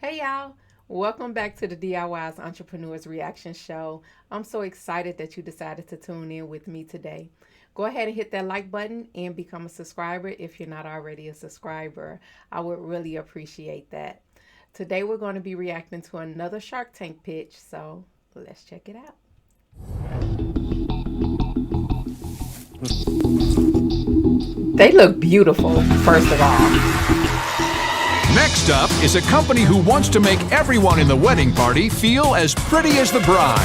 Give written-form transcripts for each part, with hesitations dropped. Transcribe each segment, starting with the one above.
Hey y'all, welcome back to the DIY's Entrepreneurs Reaction Show. I'm so excited that you decided to tune in with me today. Go ahead and hit that like button and become a subscriber if you're not already a subscriber. I would really appreciate that. Today we're going to be reacting to another Shark Tank pitch, so let's check it out. They look beautiful, first of all. Next up is a company who wants to make everyone in the wedding party feel as pretty as the bride.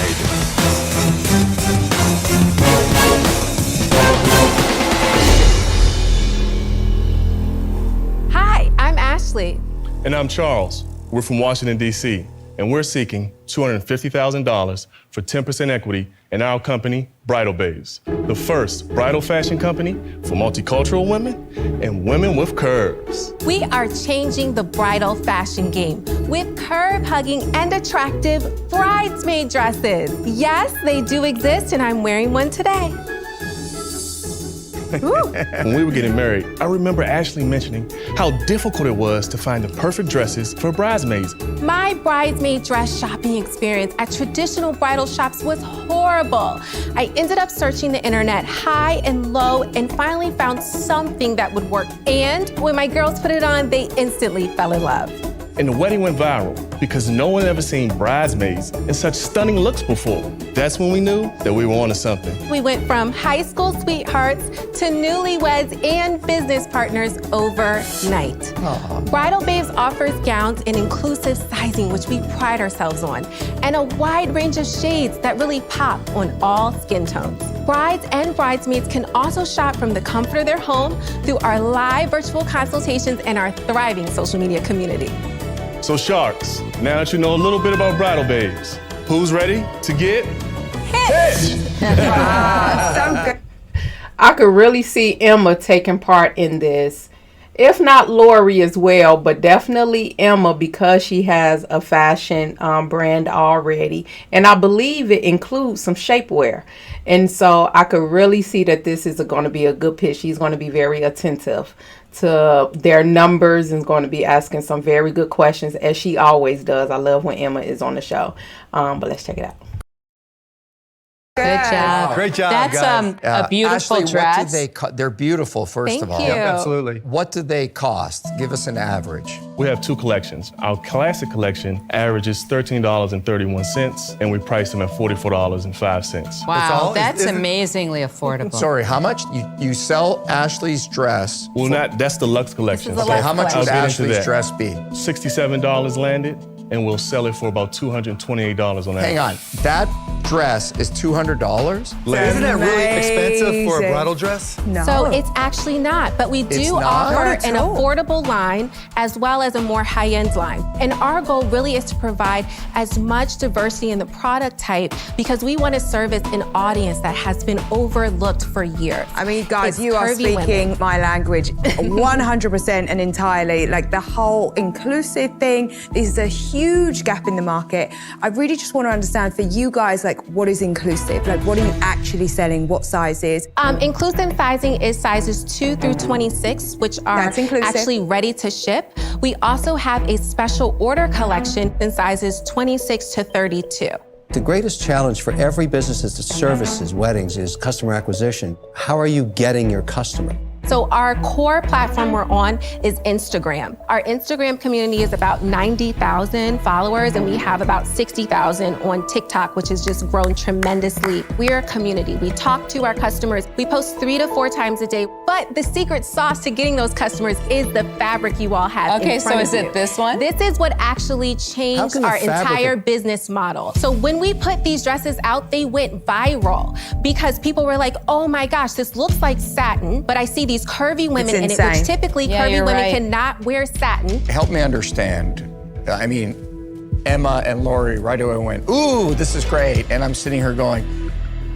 Hi, I'm Ashley. And I'm Charles. We're from Washington, D.C., and we're seeking $250,000 for 10% equity in our company, Bridal Babes, the first bridal fashion company for multicultural women and women with curves. We are changing the bridal fashion game with curve-hugging and attractive bridesmaid dresses. Yes, they do exist, and I'm wearing one today. When we were getting married, I remember Ashley mentioning how difficult it was to find the perfect dresses for bridesmaids. My bridesmaid dress shopping experience at traditional bridal shops was horrible. I ended up searching the internet high and low and finally found something that would work. And when my girls put it on, they instantly fell in love. And the wedding went viral because no one had ever seen bridesmaids in such stunning looks before. That's when we knew that we were onto something. We went from high school sweethearts to newlyweds and business partners overnight. Aww. Bridal Babes offers gowns in inclusive sizing, which we pride ourselves on, and a wide range of shades that really pop on all skin tones. Brides and bridesmaids can also shop from the comfort of their home through our live virtual consultations and our thriving social media community. So Sharks, now that you know a little bit about Bridal Babes, who's ready to get hitched? So good. I could really see Emma taking part in this. If not Lori as well, but definitely Emma because she has a fashion brand already. And I believe it includes some shapewear. And so I could really see that this is going to be a good pitch. She's going to be very attentive to their numbers and is going to be asking some very good questions as she always does. I love when Emma is on the show. But let's check it out. Good job. Great job, That's guys. A beautiful Ashley, dress. What did they they're beautiful, first of all. Thank you. Absolutely. What do they cost? Give us an average. We have two collections. Our classic collection averages $13.31, and we price them at $44.05. Wow, that's amazingly affordable. Sorry, how much? You sell Ashley's dress. Well, that's the Luxe collection. This is the Okay, Luxe how much would collection. Ashley's dress be? $67 landed, and we'll sell it for about $228 on average. Hang on. That dress is $200? Isn't it really expensive for a bridal dress? No. So it's actually not, but we do offer an affordable line as well as a more high-end line. And our goal really is to provide as much diversity in the product type because we want to service an audience that has been overlooked for years. I mean, guys, you are curvy speaking women. my language 100% and entirely. Like the whole inclusive thing, this is a huge gap in the market. I really just want to understand for you guys, like what is inclusive? Like what are you actually selling? What sizes? Inclusive sizing is sizes 2 through 26, which are actually ready to ship. We also have a special order collection in sizes 26 to 32. The greatest challenge for every business that services weddings is customer acquisition. How are you getting your customer? So our core platform we're on is Instagram. Our Instagram community is about 90,000 followers, and we have about 60,000 on TikTok, which has just grown tremendously. We're a community. We talk to our customers. We post 3 to 4 times a day. But the secret sauce to getting those customers is the fabric you all have in front of so is it this one? This is what actually changed our entire business model. So when we put these dresses out, they went viral because people were like, oh my gosh, this looks like satin, but I see these curvy women in it, which typically curvy women cannot wear satin. Help me understand. I mean, Emma and Lori right away went, ooh, this is great. And I'm sitting here going,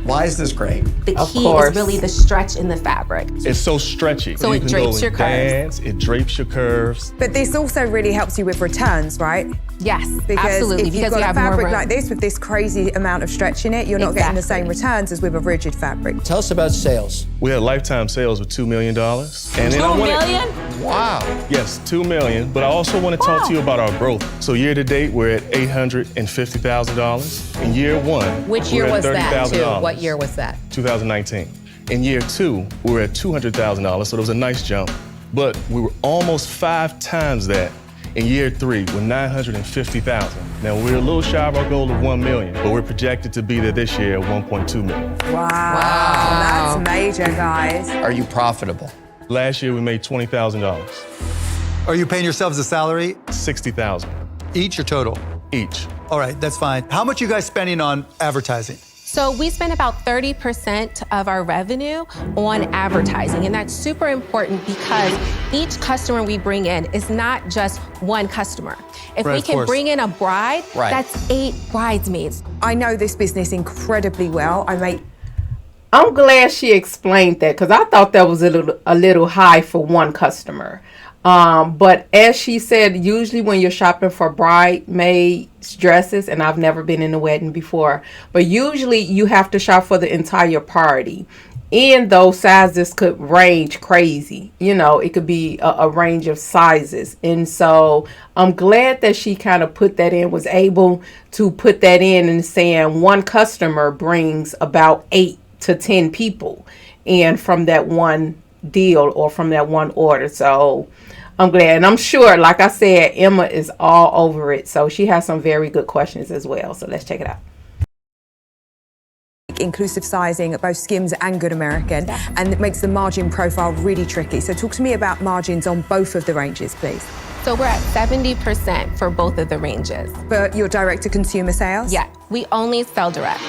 why is this great? The key is really the stretch in the fabric. It's so stretchy. So it drapes your curves. It drapes your curves. But this also really helps you with returns, right? Yes, Because absolutely. if you've got a fabric like this with this crazy amount of stretch in it, you're not getting the same returns as with a rigid fabric. Tell us about sales. We had lifetime sales of $2 million. And then $2 million? Wow. Yes, 2 million, but I also want to talk to you about our growth. So year to date, we're at $850,000. In year one, Which year we're was at that, too? $30,000. What year was that? 2019. In year two, we were at $200,000, so there was a nice jump. But we were almost 5 times that in year three with $950,000. Now we're a little shy of our goal of 1 million, but we're projected to be there this year at 1.2 million. Wow. That's major, guys. Are you profitable? Last year we made $20,000. Are you paying yourselves a salary? $60,000 Each or total? each. All right, that's fine. How much you guys spending on advertising? So we spend about 30% of our revenue on advertising, and that's super important because each customer we bring in is not just one customer. If Right, we of can course. bring in a bride, Right. that's 8 bridesmaids. I know this business incredibly well. I'm glad she explained that because I thought that was a little high for one customer. But as she said, usually when you're shopping for bridesmaids dresses, and I've never been in a wedding before, but usually you have to shop for the entire party. And those sizes could range crazy. You know, it could be a range of sizes. And so I'm glad that she kind of put that in, was able to put that in and saying one customer brings about 8 to 10 people and from that one deal or from that one order. So I'm glad, and I'm sure, like I said, Emma is all over it, so she has some very good questions as well. So let's check it out. Inclusive sizing at both Skims and Good American, and it makes the margin profile really tricky. So talk to me about margins on both of the ranges, please. So we're at 70% for both of the ranges. For your direct-to-consumer sales? Yeah, we only sell direct.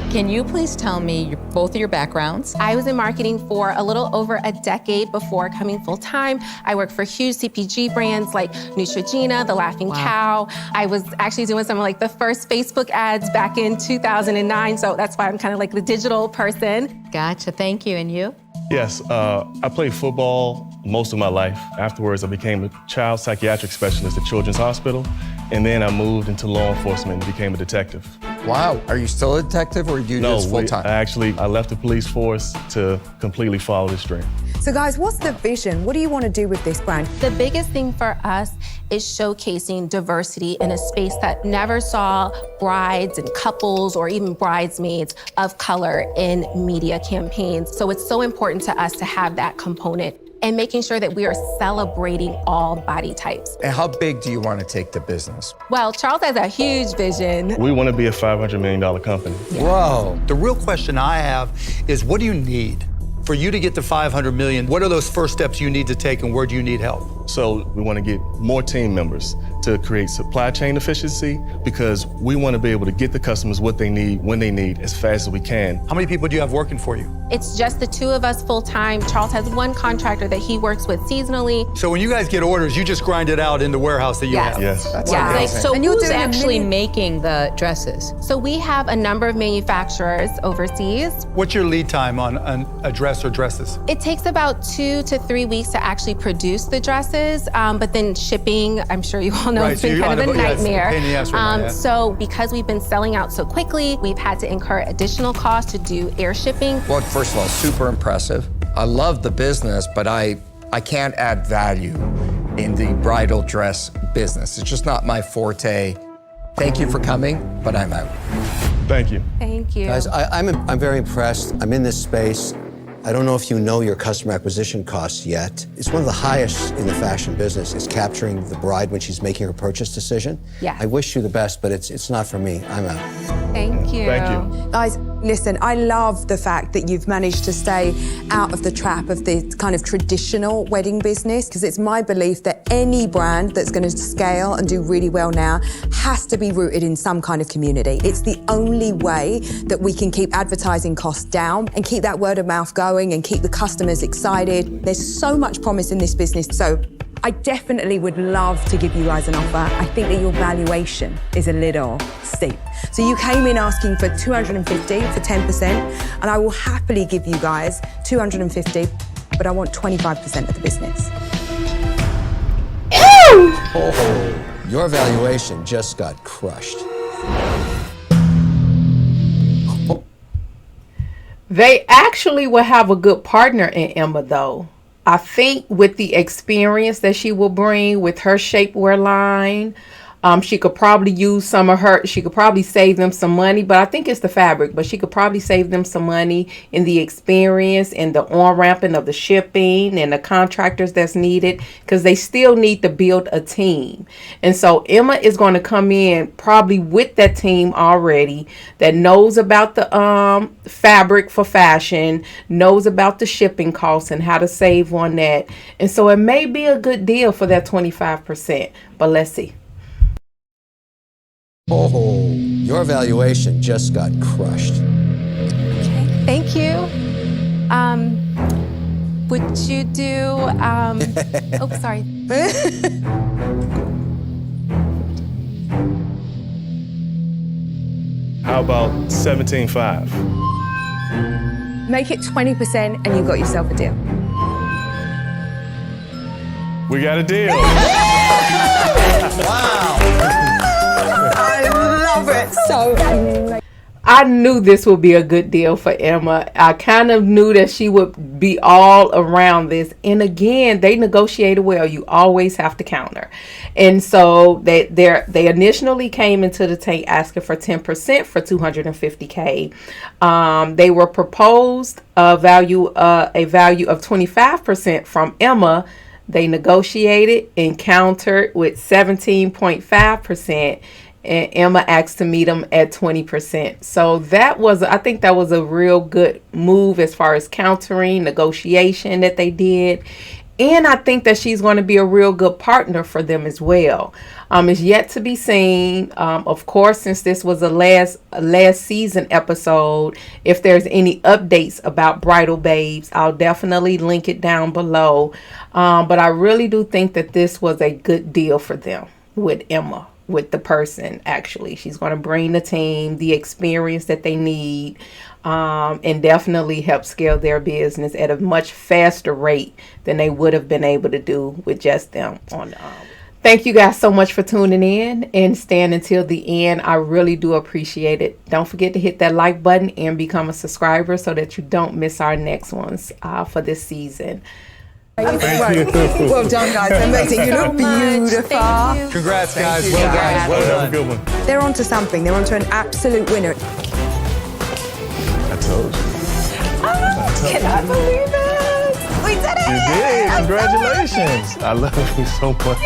Can you please tell me both of your backgrounds? I was in marketing for a little over a decade before coming full-time. I worked for huge CPG brands like Neutrogena, The Laughing Cow. I was actually doing some of like the first Facebook ads back in 2009, so that's why I'm kind of like the digital person. Gotcha, thank you. And you? Yes, I played football most of my life. Afterwards, I became a child psychiatric specialist at Children's Hospital, and then I moved into law enforcement and became a detective. Wow. Are you still a detective or do you do this full time? I left the police force to completely follow this dream. So guys, what's the vision? What do you want to do with this brand? The biggest thing for us is showcasing diversity in a space that never saw brides and couples or even bridesmaids of color in media campaigns. So it's so important to us to have that component and making sure that we are celebrating all body types. And how big do you want to take the business? Well, Charles has a huge vision. We want to be a $500 million company. Whoa. The real question I have is, what do you need for you to get to 500 million? What are those first steps you need to take, and where do you need help? So we want to get more team members to create supply chain efficiency, because we want to be able to get the customers what they need, when they need, as fast as we can. How many people do you have working for you? It's just the 2 of us full-time. Charles has 1 contractor that he works with seasonally. So when you guys get orders, you just grind it out in the warehouse that you Yes. have? Yes. That's Yeah. amazing. So And you're who's doing a actually million- making the dresses? So we have a number of manufacturers overseas. What's your lead time on a dress or dresses? It takes about 2 to 3 weeks to actually produce the dresses, but then shipping, I'm sure you all know, Right, it's so been you're kind of a on the- yeah, it's a nightmare. pain in the ass right now, yeah. So because we've been selling out so quickly, we've had to incur additional costs to do air shipping. Well, first of all, super impressive. I love the business, but I can't add value in the bridal dress business. It's just not my forte. Thank you for coming, but I'm out. Thank you. Thank you. Guys, I'm very impressed. I'm in this space. I don't know if you know your customer acquisition costs yet. It's one of the highest in the fashion business, is capturing the bride when she's making her purchase decision. Yes. I wish you the best, but it's not for me. I'm out. Thank you. Thank you. Guys, listen, I love the fact that you've managed to stay out of the trap of the kind of traditional wedding business, because it's my belief that any brand that's going to scale and do really well now has to be rooted in some kind of community. It's the only way that we can keep advertising costs down and keep that word of mouth going and keep the customers excited. There's so much promise in this business. So I definitely would love to give you guys an offer. I think that your valuation is a little steep. So you came in asking for 250 for 10%, and I will happily give you guys 250, but I want 25% of the business. Your valuation just got crushed. They actually will have a good partner in Emma, though. I think with the experience that she will bring with her shapewear line, she could probably use some of she could probably save them some money, but I think it's the fabric, but she could probably save them some money in the experience and the on-ramping of the shipping and the contractors that's needed, because they still need to build a team. And so Emma is going to come in probably with that team already that knows about the fabric for fashion, knows about the shipping costs and how to save on that. And so it may be a good deal for that 25%, but let's see. Oh, your evaluation just got crushed. Okay, thank you. Would you do, oh, sorry. How about 17.5? Make it 20% and you got yourself a deal. We got a deal. I love it so much. I knew this would be a good deal for Emma. I kind of knew that she would be all around this. And again, they negotiated well. You always have to counter. And so they initially came into the tank asking for 10% for $250K. They were proposed a value of 25% from Emma. They negotiated and countered with 17.5%. And Emma asked to meet them at 20%. So I think that was a real good move as far as countering, negotiation that they did. And I think that she's going to be a real good partner for them as well. It's yet to be seen. Of course, since this was a last season episode, if there's any updates about Bridal Babes, I'll definitely link it down below. But I really do think that this was a good deal for them with Emma. With the person, actually, she's going to bring the team the experience that they need, and definitely help scale their business at a much faster rate than they would have been able to do with just them on. Thank you guys so much for tuning in and staying until the end. I really do appreciate it. Don't forget to hit that like button and become a subscriber so that you don't miss our next ones for this season. Thank you. Well done, guys. Amazing. You look beautiful. Congrats, guys. you, Well done. guys. Well Have a done. good one. They're onto something. They're onto an absolute winner. I told you. Can I believe it? We did it! You did. Congratulations. I love you so much.